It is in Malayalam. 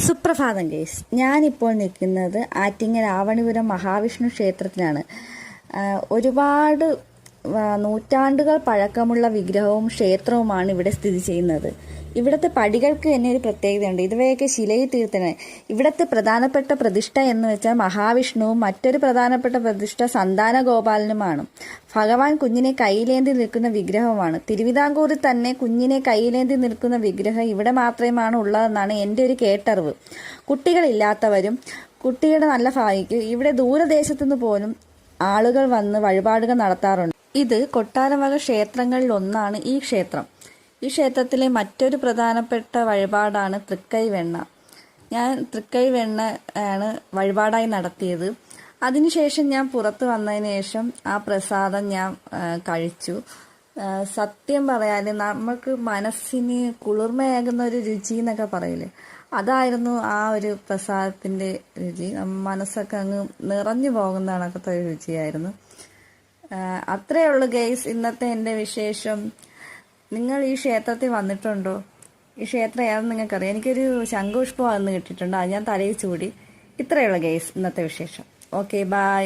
സുപ്രഭാതം ഗേസ്, ഞാനിപ്പോൾ നിൽക്കുന്നത് ആറ്റിങ്ങൽ ആവണിപുരം മഹാവിഷ്ണു ക്ഷേത്രത്തിലാണ്. ഒരുപാട് നൂറ്റാണ്ടുകൾ പഴക്കമുള്ള വിഗ്രഹവും ക്ഷേത്രവുമാണ് ഇവിടെ സ്ഥിതി ചെയ്യുന്നത്. ഇവിടുത്തെ പടികൾക്ക് തന്നെ ഒരു പ്രത്യേകതയുണ്ട്. ഇതുവരെയൊക്കെ ശിലയിൽ തീർത്തതാണ്. ഇവിടുത്തെ പ്രധാനപ്പെട്ട പ്രതിഷ്ഠ എന്ന് വെച്ചാൽ മഹാവിഷ്ണുവും മറ്റൊരു പ്രധാനപ്പെട്ട പ്രതിഷ്ഠ സന്താന ഗോപാലനുമാണ്. ഭഗവാൻ കുഞ്ഞിനെ കയ്യിലേന്തി നിൽക്കുന്ന വിഗ്രഹമാണ്. തിരുവിതാംകൂറിൽ തന്നെ കുഞ്ഞിനെ കയ്യിലേന്തി നിൽക്കുന്ന വിഗ്രഹം ഇവിടെ മാത്രമാണ് ഉള്ളതെന്നാണ് എൻ്റെ ഒരു കേട്ടറിവ്. കുട്ടികളില്ലാത്തവരും കുട്ടിയുടെ നല്ല ഭാവിക്ക് ഇവിടെ ദൂരദേശത്തുനിന്ന് പോലും ആളുകൾ വന്ന് വഴിപാടുകൾ നടത്താറുണ്ട്. ഇത് കൊട്ടാരം വക ക്ഷേത്രങ്ങളിൽ ഒന്നാണ് ഈ ക്ഷേത്രം. ഈ ക്ഷേത്രത്തിലെ മറ്റൊരു പ്രധാനപ്പെട്ട വഴിപാടാണ് തൃക്കൈ വെണ്ണ. ഞാൻ തൃക്കൈ വെണ്ണ ആണ് വഴിപാടായി നടത്തിയത്. അതിനുശേഷം ഞാൻ പുറത്ത് വന്നതിന് ശേഷം ആ പ്രസാദം ഞാൻ കഴിച്ചു. സത്യം പറയാൻ നമുക്ക് മനസ്സിന് കുളിർമയാകുന്ന ഒരു രുചി എന്നൊക്കെ പറയില്ലേ, അതായിരുന്നു ആ ഒരു പ്രസാദത്തിൻ്റെ രുചി. മനസ്സൊക്കെ അങ്ങ് നിറഞ്ഞു പോകുന്ന കണക്കത്തെ ഒരു രുചിയായിരുന്നു. അത്രയേ ഉള്ളൂ ഗൈസ് ഇന്നത്തെ എൻ്റെ വിശേഷം. നിങ്ങൾ ഈ ക്ഷേത്രത്തിൽ വന്നിട്ടുണ്ടോ? ഈ ക്ഷേത്രം ഏതെന്ന് നിങ്ങൾക്കറിയാം. എനിക്കൊരു ശംഖുപുഷ്പം അന്ന് കിട്ടിയിട്ടുണ്ട്, അത് ഞാൻ തലയിൽ ചൂടി. ഇത്രയേ ഉള്ളൂ ഗൈസ് ഇന്നത്തെ വിശേഷം. Okay, by.